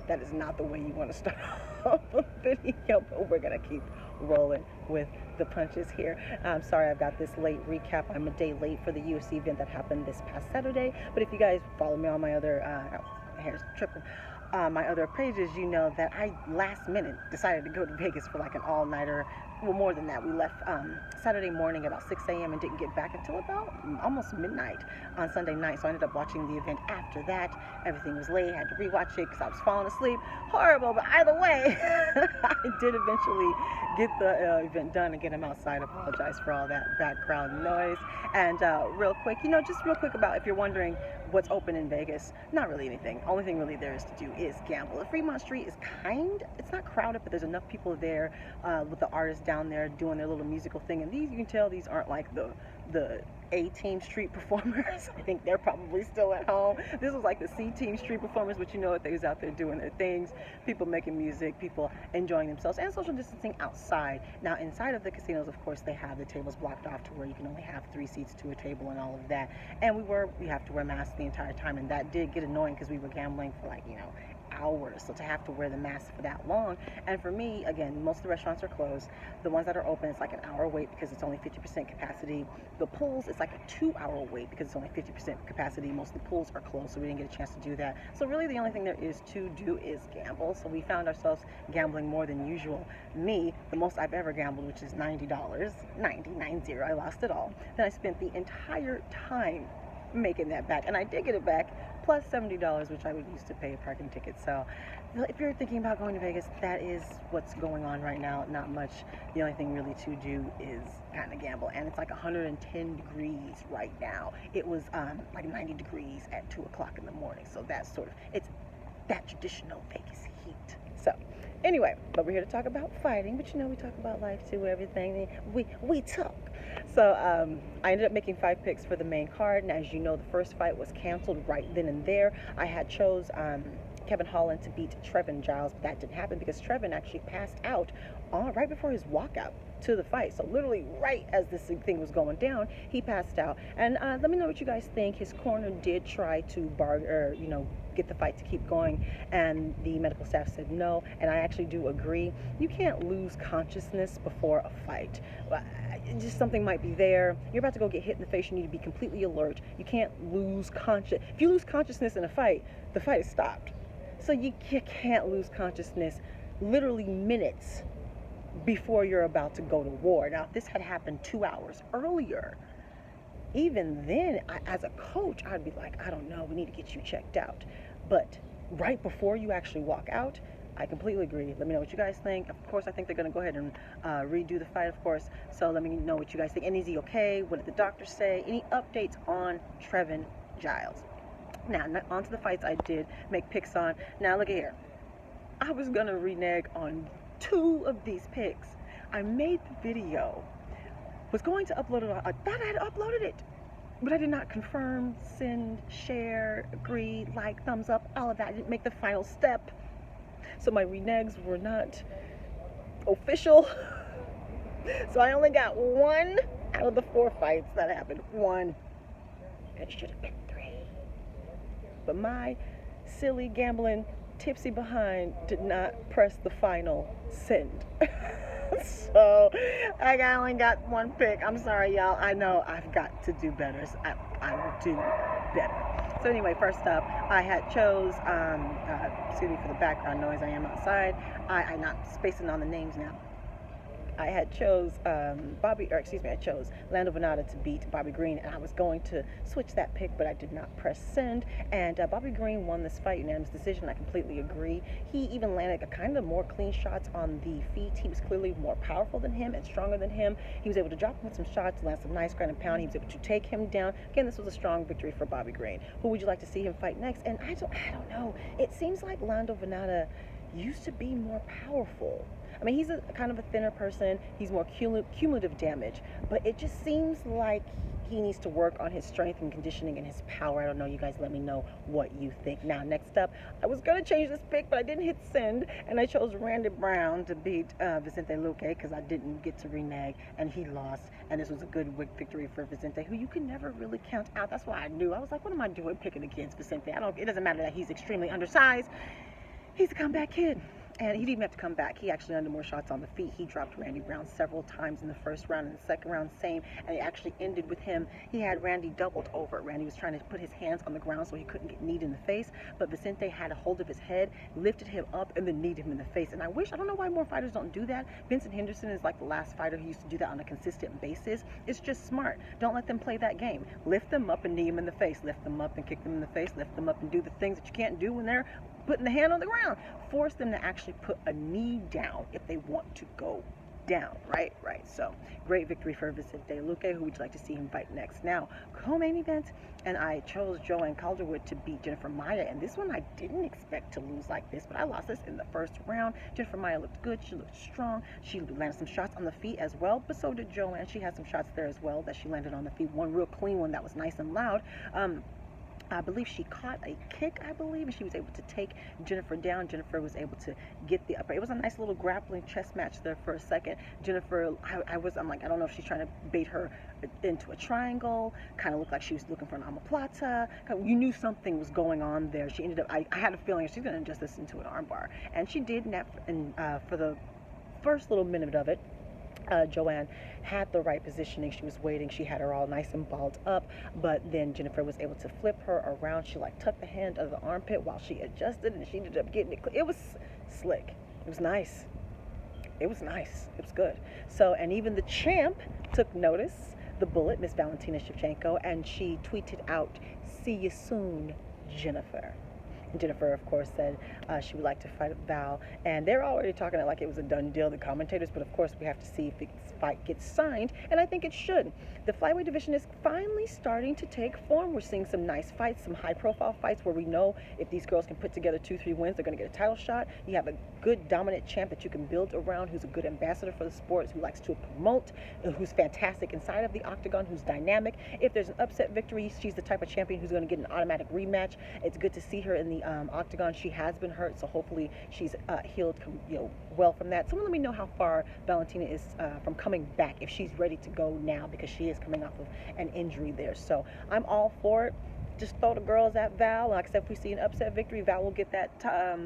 That is not the way you want to start off a video, but we're going to keep rolling with the punches here. I'm sorry I've got this late recap. I'm a day late for the UFC event that happened this past Saturday, but if you guys follow me on my other, hair's tripping, my other pages, you know that I last minute decided to go to Vegas for like an all-nighter. Well, more than that. We left Saturday morning about 6 a.m. and didn't get back until about almost midnight on Sunday night. So I ended up watching the event after that. Everything was late. I had to rewatch it because I was falling asleep. Horrible, but either way, I did eventually get the event done. Again, I'm outside. I apologize for all that background noise. And real quick, just real quick about if you're wondering what's open in Vegas, not really anything. Only thing really there is to do is gamble. The Fremont Street is it's not crowded, but there's enough people there with the artists down there doing their little musical thing. And these, you can tell these aren't like the A-team street performers. I think they're probably still at home. This was like the C-team street performers, but you know what, they was out there doing their things, people making music, people enjoying themselves, and social distancing outside. Now, inside of the casinos, of course, they have the tables blocked off to where you can only have 3 seats to a table and all of that. And we have to wear masks the entire time, and that did get annoying because we were gambling for like, hours, so to have to wear the mask for that long. And for me, again, most of the restaurants are closed. The ones that are open, it's like an hour wait because it's only 50% capacity. The pools, it's like a 2-hour wait because it's only 50% capacity. Most of the pools are closed, so we didn't get a chance to do that. So really the only thing there is to do is gamble. So we found ourselves gambling more than usual. Me, the most I've ever gambled, which is $90, 90, I lost it all. Then I spent the entire time making that back, and I did get it back, plus $70, which I would use to pay a parking ticket. So if you're thinking about going to Vegas, that is what's going on right now. Not much. The only thing really to do is kind of gamble, and it's like 110 degrees right now. It was like 90 degrees at 2 o'clock in the morning, so that's it's that traditional Vegas heat. So anyway, but we're here to talk about fighting, but we talk about life too, everything. We talk. So I ended up making 5 picks for the main card, and as you know, the first fight was canceled right then and there. I had chose Kevin Holland to beat Trevin Giles, but that didn't happen because Trevin actually passed out right before his walkout to the fight. So literally right as this thing was going down, he passed out. And let me know what you guys think. His corner did try to get the fight to keep going, and the medical staff said no, and I actually do agree. You can't lose consciousness before a fight. Just something might be there. You're about to go get hit in the face. You need to be completely alert. You can't lose conscious. If you lose consciousness in a fight, the fight is stopped. So you can't lose consciousness literally minutes before you're about to go to war. Now, if this had happened 2 hours earlier, even then, as a coach, I'd be like, I don't know, we need to get you checked out. But right before you actually walk out, I completely agree. Let me know what you guys think. Of course, I think they're going to go ahead and redo the fight, of course. So let me know what you guys think. And is he okay? What did the doctor say? Any updates on Trevin Giles? Now, on to the fights I did make picks on. Now, look at here. I was going to renege on 2 of these picks. I made the video, was going to upload it. I thought I had uploaded it, but I did not confirm, send, share, agree, like, thumbs up, all of that. I didn't make the final step. So my reneges were not official. So I only got 1 out of the 4 fights that happened. 1. It should have been 3. But my silly, gambling, tipsy behind did not press the final send. So I only got 1 pick. I'm sorry, y'all. I know I've got to do better. So I will do better. So anyway, first up, I had chose, excuse me for the background noise, I am outside. I'm not spacing on the names now. I had chose I chose Lando Venata to beat Bobby Green, and I was going to switch that pick, but I did not press send, and Bobby Green won this fight, unanimous decision. I completely agree. He even landed a kind of more clean shots on the feet. He was clearly more powerful than him and stronger than him. He was able to drop him with some shots, land some nice ground and pound. He was able to take him down. Again, this was a strong victory for Bobby Green. Who would you like to see him fight next? And I don't know. It seems like Lando Venata used to be more powerful. I mean, he's a kind of a thinner person. He's more cumulative damage, but it just seems like he needs to work on his strength and conditioning and his power. I don't know. You guys let me know what you think. Now, next up, I was going to change this pick, but I didn't hit send, and I chose Randy Brown to beat Vicente Luque because I didn't get to renege, and he lost. And this was a good victory for Vicente, who you can never really count out. That's why I knew. I was like, what am I doing picking against Vicente? It doesn't matter that he's extremely undersized. He's a comeback kid. And he didn't even have to come back. He actually landed more shots on the feet. He dropped Randy Brown several times in the first round. In the second round, same. And it actually ended with him. He had Randy doubled over. Randy was trying to put his hands on the ground so he couldn't get kneed in the face. But Vicente had a hold of his head, lifted him up, and then kneed him in the face. And I don't know why more fighters don't do that. Vincent Henderson is like the last fighter who used to do that on a consistent basis. It's just smart. Don't let them play that game. Lift them up and knee them in the face. Lift them up and kick them in the face. Lift them up and do the things that you can't do when they're putting the hand on the ground. Force them to actually put a knee down if they want to go down, right? So, great victory for Vicente Luque. Who would you like to see him fight next? Now, co-main event, and I chose Joanne Calderwood to beat Jennifer Maia, and this one I didn't expect to lose like this, but I lost this in the first round. Jennifer Maia looked good. She looked strong. She landed some shots on the feet as well, but so did Joanne. She had some shots there as well that she landed on the feet. One real clean one that was nice and loud. I believe she caught a kick, and she was able to take Jennifer down. Jennifer was able to get the upper. It was a nice little grappling chess match there for a second. Jennifer, I'm like, I don't know if she's trying to bait her into a triangle. Kind of looked like she was looking for an omoplata. You knew something was going on there. She ended up, I had a feeling she's going to adjust this into an armbar. And she did, and for the first little minute of it, Joanne had the right positioning. She was waiting. She had her all nice and balled up, but then Jennifer was able to flip her around. She like tucked the hand under the armpit while she adjusted, and she ended up getting it. It was slick. It was nice. It was good. So, and even the champ took notice, the Bullet, Miss Valentina Shevchenko, and she tweeted out, "See you soon, Jennifer." Jennifer, of course, said she would like to fight Val, and they're already talking it like it was a done deal, the commentators, but of course we have to see if this fight gets signed, and I think it should. The flyweight division is finally starting to take form. We're seeing some nice fights, some high-profile fights where we know if these girls can put together 2-3 wins, they're going to get a title shot. You have a good dominant champ that you can build around, who's a good ambassador for the sport, who likes to promote, who's fantastic inside of the octagon, who's dynamic. If there's an upset victory, she's the type of champion who's going to get an automatic rematch. It's good to see her in the octagon. She has been hurt, so hopefully she's healed well from that. Someone let me know how far Valentina is from coming back, if she's ready to go now, because she is coming off of an injury there. So I'm all for it. Just throw the girls at Val. Like I said, if we see an upset victory, Val will get that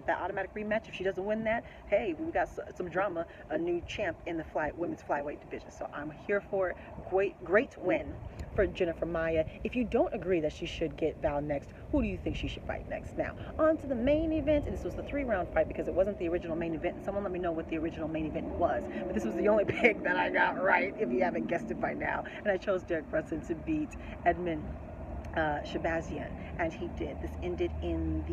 automatic rematch. If she doesn't win that, hey, we got some drama, a new champ in the women's flyweight division. So I'm here for it. Great win for Jennifer Maia. If you don't agree that she should get Val next, who do you think she should fight next? Now, on to the main event, and this was the 3-round fight because it wasn't the original main event, and someone let me know what the original main event was. But this was the only pick that I got right, if you haven't guessed it by now. And I chose Derek Brunson to beat Edmen Shahbazyan, and he did. This ended in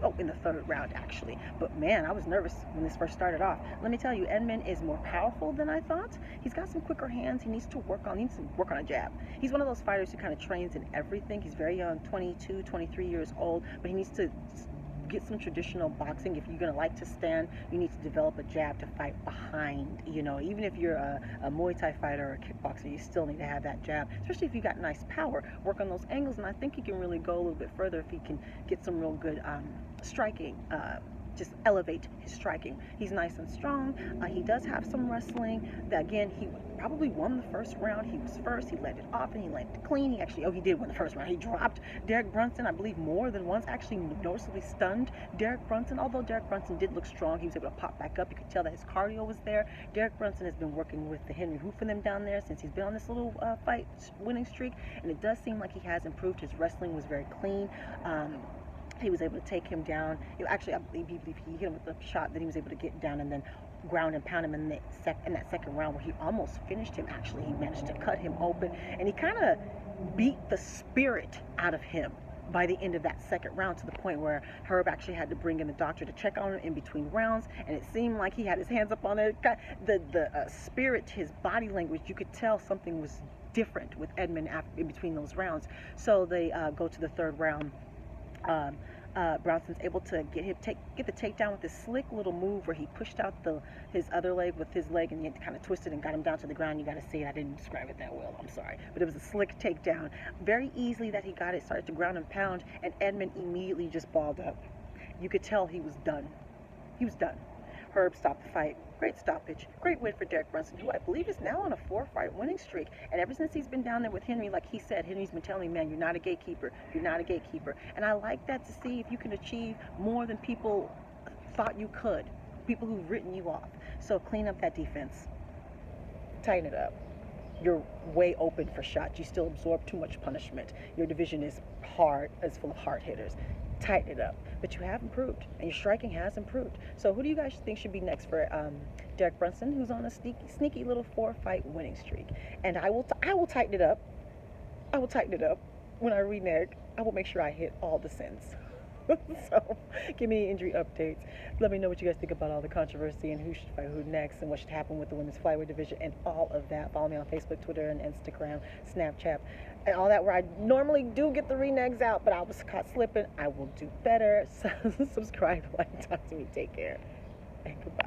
the 3rd round, actually. But man, I was nervous when this first started off. Let me tell you, Edmen is more powerful than I thought. He's got some quicker hands. He needs to work on a jab. He's one of those fighters who kind of trains in everything. He's very young, 22, 23 years old, but he needs to get some traditional boxing. If you're going to like to stand, you need to develop a jab to fight behind. Even if you're a Muay Thai fighter or a kickboxer, you still need to have that jab, especially if you got nice power. Work on those angles, and I think he can really go a little bit further if he can get some real good striking, just elevate his striking. He's nice and strong. He does have some wrestling. Again, he probably won the first round. He was first. He landed off and he landed clean. He did win the first round. He dropped Derek Brunson, I believe, more than once. Actually, noticeably stunned Derek Brunson. Although Derek Brunson did look strong, he was able to pop back up. You could tell that his cardio was there. Derek Brunson has been working with the Henry Hoof and them down there since he's been on this little fight winning streak, and it does seem like he has improved. His wrestling was very clean. He was able to take him down. I believe he hit him with a shot, then he was able to get down and then ground and pound him in that second round where he almost finished him. Actually, he managed to cut him open, and he kind of beat the spirit out of him by the end of that second round, to the point where Herb actually had to bring in the doctor to check on him in between rounds, and it seemed like he had his hands up on it. The spirit, his body language, you could tell something was different with Edmen in between those rounds. So they go to the 3rd round. Bronson's able to get the takedown with this slick little move where he pushed out his other leg with his leg and he kind of twisted and got him down to the ground. You got to see it. I didn't describe it that well. I'm sorry, but it was a slick takedown. Very easily that he got it. Started to ground and pound, and Edmen immediately just balled up. You could tell he was done. He was done. Herb stopped the fight. Great stoppage. Great win for Derek Brunson, who I believe is now on a 4-fight winning streak. And ever since he's been down there with Henry, like he said, Henry's been telling me, man, you're not a gatekeeper. You're not a gatekeeper. And I like that, to see if you can achieve more than people thought you could. People who've written you off. So clean up that defense. Tighten it up. You're way open for shots. You still absorb too much punishment. Your division is full of hard hitters. Tighten it up. But you have improved, and your striking has improved. So who do you guys think should be next for Derek Brunson, who's on a sneaky little 4-fight winning streak? And I will tighten it up. I will tighten it up. When I renege, I will make sure I hit all the sins. So give me injury updates. Let me know what you guys think about all the controversy and who should fight who next and what should happen with the women's flyweight division and all of that. Follow me on Facebook, Twitter, and Instagram, Snapchat, and all that, where I normally do get the reneges out, but I was caught slipping. I will do better. So subscribe, like, talk to me. Take care, and goodbye.